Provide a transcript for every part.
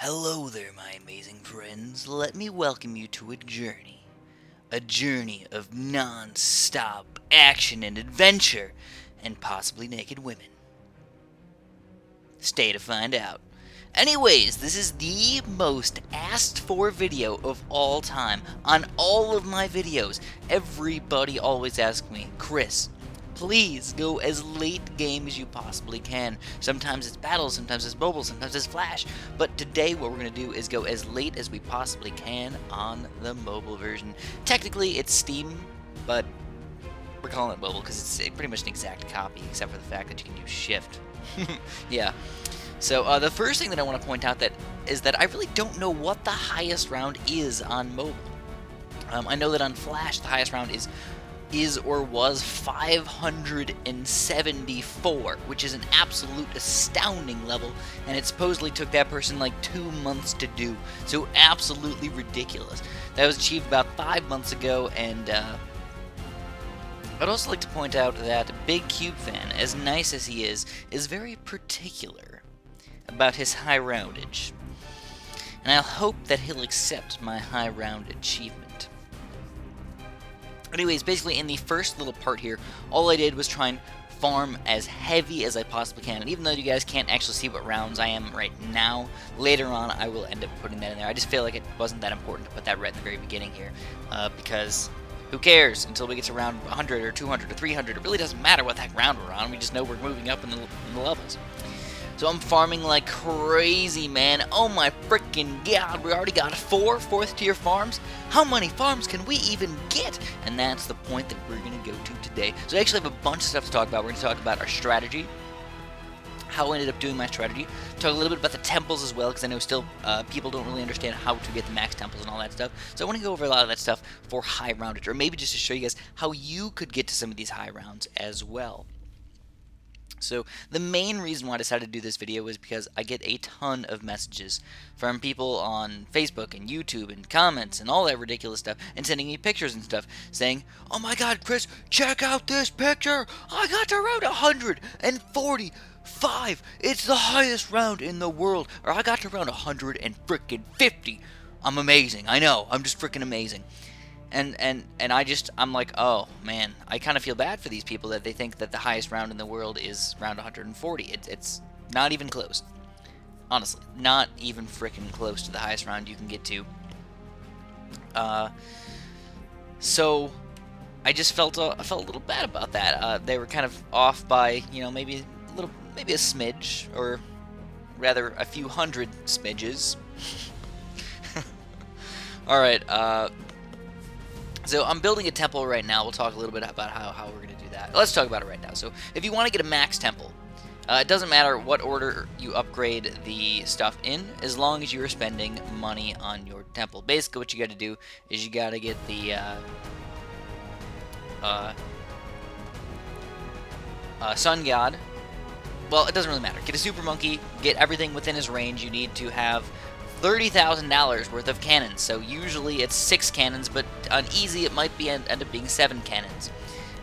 Hello there, my amazing friends. Let me welcome you to a journey. A journey of non-stop action and adventure, and possibly naked women. Stay to find out. Anyways, this is the most asked for video of all time. On all of my videos, everybody always asks me, Chris, please go as late game as you possibly can. Sometimes it's battle, sometimes it's mobile, sometimes it's flash. But today what we're going to do is go as late as we possibly can on the mobile version. Technically it's Steam, but we're calling it mobile because it's pretty much an exact copy, except for the fact that you can use shift. Yeah. So the first thing that I want to point out is that I really don't know what the highest round is on mobile. I know that on Flash the highest round is or was 574, which is an absolute astounding level, and it supposedly took that person like 2 months to do. So absolutely ridiculous. That was achieved about 5 months ago, and I'd also like to point out that Big Cube Fan, as nice as he is very particular about his high roundage. And I'll hope that he'll accept my high round achievement. Anyways, basically in the first little part here, all I did was try and farm as heavy as I possibly can. And even though you guys can't actually see what rounds I am right now, later on I will end up putting that in there. I just feel like it wasn't that important to put that right in the very beginning here, because who cares until we get to round 100 or 200 or 300? It really doesn't matter what that round we're on. We just know we're moving up in the levels. So I'm farming like crazy, man. Oh my freaking god, we already got 4 fourth tier farms? How many farms can we even get? And that's the point that we're going to go to today. So I actually have a bunch of stuff to talk about. We're going to talk about our strategy, how I ended up doing my strategy, talk a little bit about the temples as well, because I know still people don't really understand how to get the max temples and all that stuff. So I want to go over a lot of that stuff for high roundage, or maybe just to show you guys how you could get to some of these high rounds as well. So the main reason why I decided to do this video is because I get a ton of messages from people on Facebook and YouTube and comments and all that ridiculous stuff, and sending me pictures and stuff saying, "Oh my god, Chris, check out this picture! I got to round 145! It's the highest round in the world!" Or "I got to round 150! I'm amazing, I know, I'm just freaking amazing." And I'm like, oh man, I kind of feel bad for these people that they think that the highest round in the world is round 140. It's not even close. Honestly, not even freaking close to the highest round you can get to. So I just felt a little bad about that. They were kind of off by, maybe a smidge, or rather a few hundred smidges. All right. So I'm building a temple right now. We'll talk a little bit about how we're going to do that. Let's talk about it right now. So if you want to get a max temple, it doesn't matter what order you upgrade the stuff in, as long as you are spending money on your temple. Basically what you got to do is you got to get the sun god. Well, it doesn't really matter. Get a super monkey, get everything within his range. You need to have $30,000 worth of cannons. So usually it's 6 cannons, but on easy it might be end up being 7 cannons.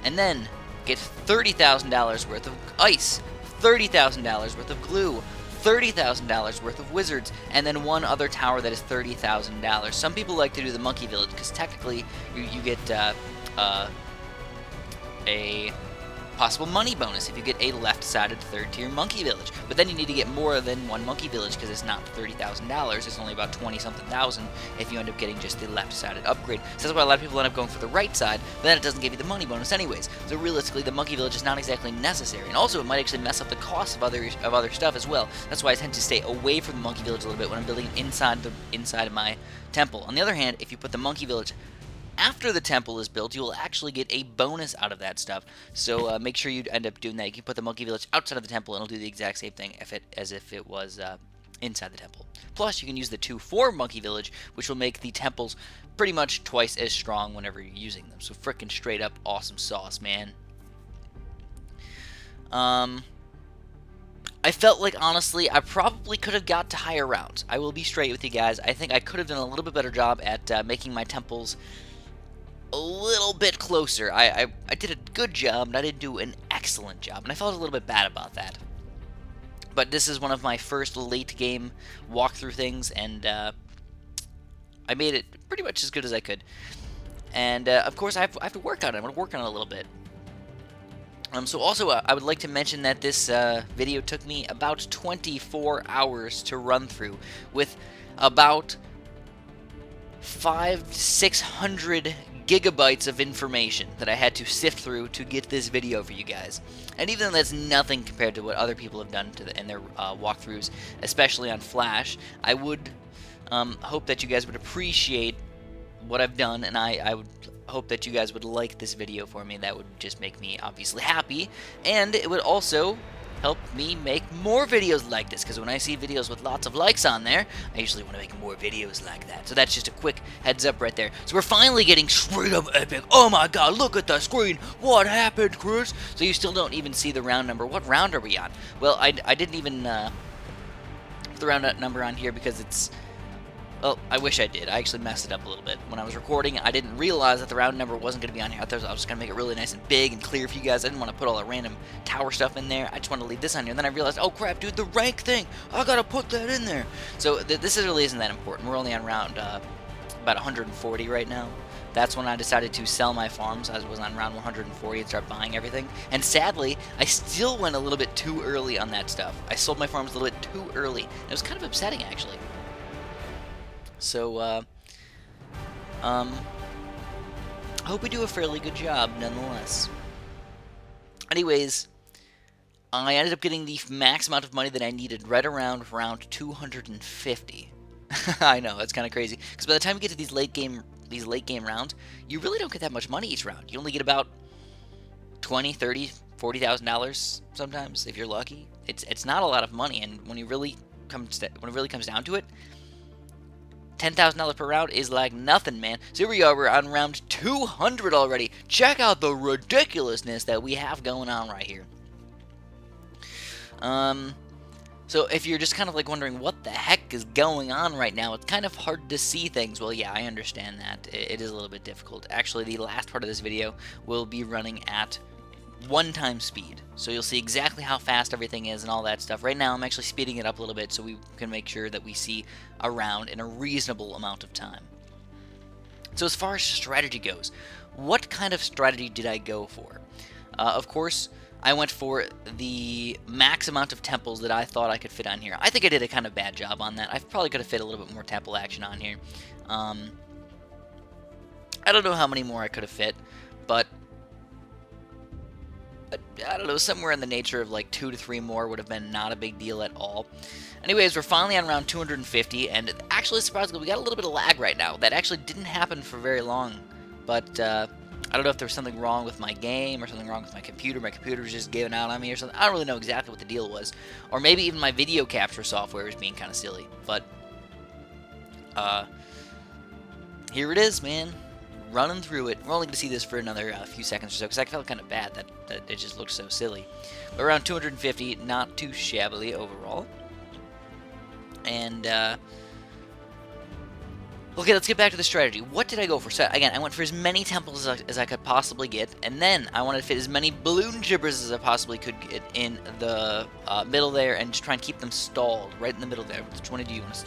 And then get $30,000 worth of ice, $30,000 worth of glue, $30,000 worth of wizards, and then one other tower that is $30,000. Some people like to do the monkey village because technically you get a possible money bonus if you get a left-sided third-tier monkey village. But then you need to get more than one monkey village because it's not $30,000. It's only about 20-something thousand if you end up getting just the left-sided upgrade. So that's why a lot of people end up going for the right side, but then it doesn't give you the money bonus anyways. So realistically, the monkey village is not exactly necessary. And also, it might actually mess up the cost of other stuff as well. That's why I tend to stay away from the monkey village a little bit when I'm building inside of my temple. On the other hand, if you put the monkey village after the temple is built, you will actually get a bonus out of that stuff. So make sure you end up doing that. You can put the monkey village outside of the temple, and it'll do the exact same thing as if it was inside the temple. Plus, you can use the 2-4 monkey village, which will make the temples pretty much twice as strong whenever you're using them. So frickin' straight up awesome sauce, man. I felt like, honestly, I probably could have got to higher rounds. I will be straight with you guys. I think I could have done a little bit better job at making my temples a little bit closer. I did a good job, but I didn't do an excellent job, and I felt a little bit bad about that. But this is one of my first late game walkthrough things, and I made it pretty much as good as I could. And of course, I have to work on it. I'm going to work on it a little bit. So also, I would like to mention that this video took me about 24 hours to run through, with about 600 gigabytes of information that I had to sift through to get this video for you guys. And even though that's nothing compared to what other people have done in their walkthroughs, especially on Flash, I would hope that you guys would appreciate what I've done, and I would hope that you guys would like this video for me. That would just make me obviously happy, and it would also help me make more videos like this, because when I see videos with lots of likes on there, I usually want to make more videos like that. So that's just a quick heads up right there. So we're finally getting straight up epic. Oh my god, look at the screen. What happened, Chris? So you still don't even see the round number. What round are we on? Well, I didn't even put the round number on here because it's... Well, I wish I did. I actually messed it up a little bit. When I was recording, I didn't realize that the round number wasn't going to be on here. I thought I was just going to make it really nice and big and clear for you guys. I didn't want to put all the random tower stuff in there. I just wanted to leave this on here. And then I realized, oh crap, dude, the rank thing. I got to put that in there. So this really isn't that important. We're only on round about 140 right now. That's when I decided to sell my farms. I was on round 140 and start buying everything. And sadly, I still went a little bit too early on that stuff. I sold my farms a little bit too early. It was kind of upsetting, actually. So, I hope we do a fairly good job, nonetheless. Anyways, I ended up getting the max amount of money that I needed right around round 250. I know, it's kind of crazy, because by the time you get to these late game rounds, you really don't get that much money each round. You only get about $20, $30, $40,000 sometimes, if you're lucky. It's not a lot of money, and when it really comes down to it, $10,000 per round is like nothing, man. So here we are, we're on round 200 already. Check out the ridiculousness that we have going on right here. So if you're just kind of like wondering what the heck is going on right now, it's kind of hard to see things. Well, yeah, I understand that. It is a little bit difficult. Actually, the last part of this video will be running at 1x speed. So you'll see exactly how fast everything is and all that stuff. Right now, I'm actually speeding it up a little bit so we can make sure that we see a round in a reasonable amount of time. So as far as strategy goes, what kind of strategy did I go for? Of course, I went for the max amount of temples that I thought I could fit on here. I think I did a kind of bad job on that. I probably could have fit a little bit more temple action on here. I don't know how many more I could have fit, but I don't know, somewhere in the nature of like 2 to 3 more would have been not a big deal at all. Anyways, we're finally on round 250, and actually, surprisingly, we got a little bit of lag right now. That actually didn't happen for very long, but I don't know if there was something wrong with my game or something wrong with my computer. My computer was just giving out on me or something. I don't really know exactly what the deal was. Or maybe even my video capture software was being kind of silly. But here it is, man. Running through it. We're only going to see this for another few seconds or so, because I felt kind of bad that it just looked so silly. But around 250, not too shabbily overall. And, okay, let's get back to the strategy. What did I go for? So, again, I went for as many temples as I could possibly get, and then I wanted to fit as many balloon gibbers as I possibly could get in the middle there, and just try and keep them stalled right in the middle there. What you want to do, you want to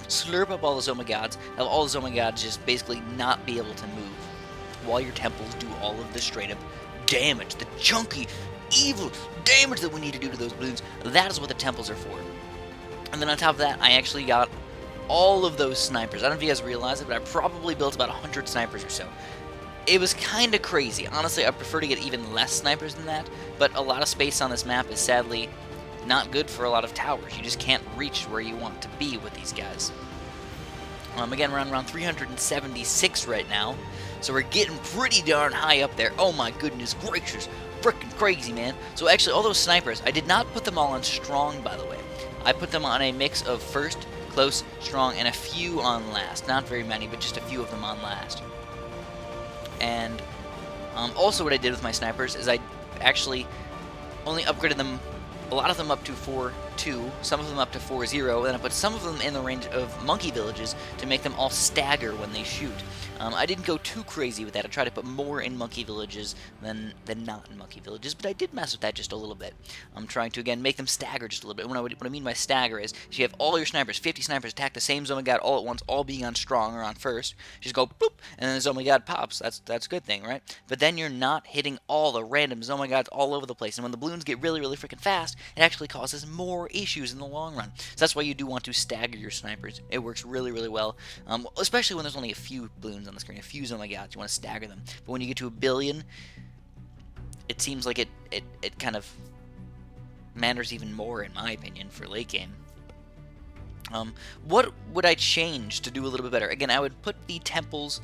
slurp up all the Zoma Gods, have all the Zoma Gods just basically not be able to move, while your temples do all of the straight-up damage, the chunky, evil damage that we need to do to those balloons. That is what the temples are for. And then on top of that, I actually got all of those snipers. I don't know if you guys realize it, but I probably built about 100 snipers or so. It was kind of crazy. Honestly, I prefer to get even less snipers than that, but a lot of space on this map is sadly not good for a lot of towers. You just can't reach where you want to be with these guys. Again, we're on around 376 right now, so we're getting pretty darn high up there. Oh my goodness gracious, freaking crazy, man. So actually, all those snipers, I did not put them all on strong, by the way. I put them on a mix of first, close, strong, and a few on last. Not very many, but just a few of them on last. And also what I did with my snipers is I actually only upgraded them, a lot of them up to 4 2, some of them up to 4-0, and then I put some of them in the range of monkey villages to make them all stagger when they shoot. I didn't go too crazy with that. I tried to put more in monkey villages than not in monkey villages, but I did mess with that just a little bit. I'm trying to, again, make them stagger just a little bit. What I mean by stagger is, if you have all your snipers, 50 snipers, attack the same Zoma God all at once, all being on strong or on first, just go boop, and then the Zoma God pops. That's a good thing, right? But then you're not hitting all the random Zoma Gods all over the place, and when the balloons get really, really freaking fast, it actually causes more issues in the long run. So that's why you do want to stagger your snipers. It works really, really well, especially when there's only a few balloons on the screen, a few Zoma Gods. You want to stagger them. But when you get to 1 billion, it seems like it kind of matters even more, in my opinion, for late game. What would I change to do a little bit better? Again, I would put the temples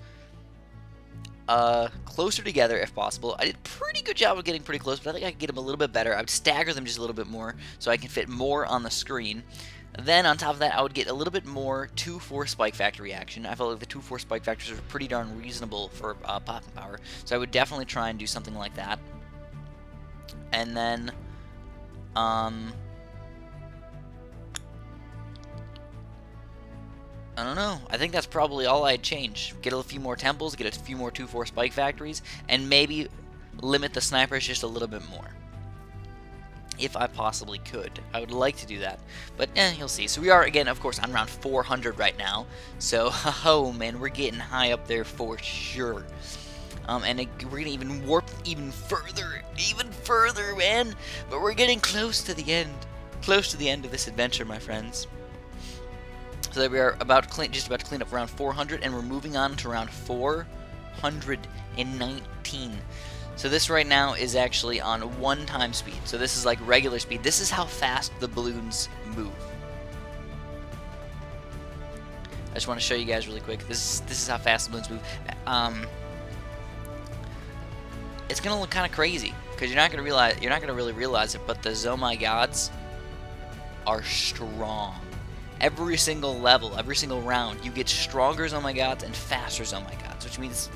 closer together if possible. I did a pretty good job of getting pretty close, but I think I could get them a little bit better. I would stagger them just a little bit more so I can fit more on the screen. Then on top of that, I would get a little bit more 2-4 spike factor reaction. I felt like the 2-4 spike factors are pretty darn reasonable for popping power, so I would definitely try and do something like that. And then I don't know. I think that's probably all I'd change. Get a few more temples, get a few more 2-4 spike factories, and maybe limit the snipers just a little bit more. If I possibly could. I would like to do that. But, you'll see. So we are, again, of course, on round 400 right now. So, oh, man, we're getting high up there for sure. And we're going to even warp even further, man. But we're getting close to the end. Close to the end of this adventure, my friends. So that we are just about to clean up round 400, and we're moving on to round 419. So this right now is actually on 1 time speed. So this is like regular speed. This is how fast the balloons move. I just want to show you guys really quick. This is how fast the balloons move. It's gonna look kind of crazy because you're not gonna really realize it, but the Zoma Gods are strong. Every single level, every single round, you get stronger Zoma Gods and faster Zoma Gods, which means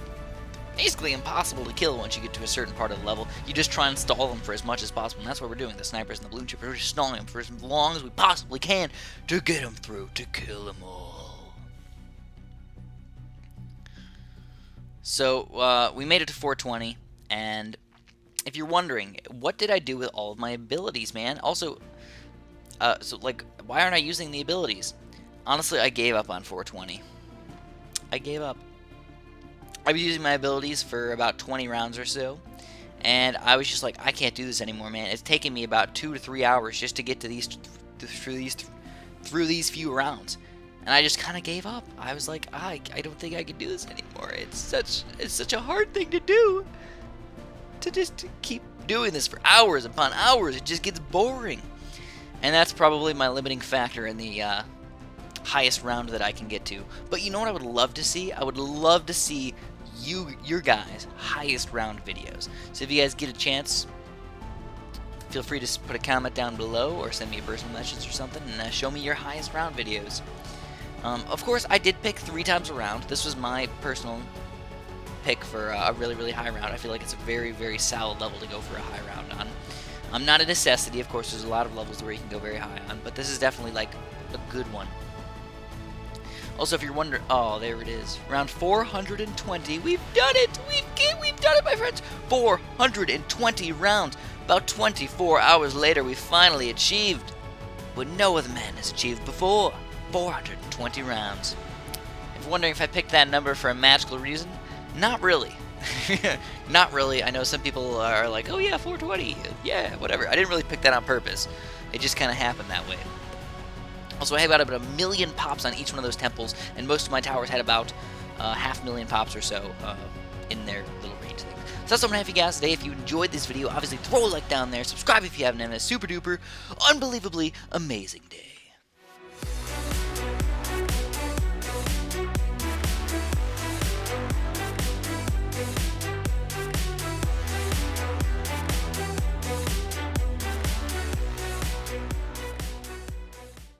basically impossible to kill once you get to a certain part of the level. You just try and stall them for as much as possible, and that's what we're doing. The snipers and the balloon chippers, we're just stalling them for as long as we possibly can to get them through, to kill them all. So, we made it to 420, and if you're wondering, what did I do with all of my abilities, man? Also, why aren't I using the abilities? Honestly, I gave up on 420. I gave up. I was using my abilities for about 20 rounds or so, and I was just like, I can't do this anymore, man. It's taking me about 2 to 3 hours just to get to through these few rounds, and I just kind of gave up. I was like, I don't think I can do this anymore. It's such a hard thing to do, to just keep doing this for hours upon hours. It just gets boring, and that's probably my limiting factor in the highest round that I can get to. But you know what I would love to see? I would love to see your guys' highest round videos. So if you guys get a chance, feel free to put a comment down below or send me a personal message or something and show me your highest round videos. Of course, I did pick 3 times a round. This was my personal pick for a really, really high round. I feel like it's a very, very solid level to go for a high round on. Not a necessity, of course. There's a lot of levels where you can go very high on, but this is definitely like a good one. Also, if you're wondering, oh, there it is. Round 420. We've done it! We've done it, my friends! 420 rounds. About 24 hours later, we finally achieved what no other man has achieved before. 420 rounds. If you're wondering if I picked that number for a magical reason, not really. Not really. I know some people are like, oh yeah, 420. Yeah, whatever. I didn't really pick that on purpose. It just kind of happened that way. Also, I had about 1 million pops on each one of those temples, and most of my towers had about 500,000 pops or so in their little range thing. So that's what I'm going to have for you guys today. If you enjoyed this video, obviously throw a like down there, subscribe if you haven't, and a super duper, unbelievably amazing day.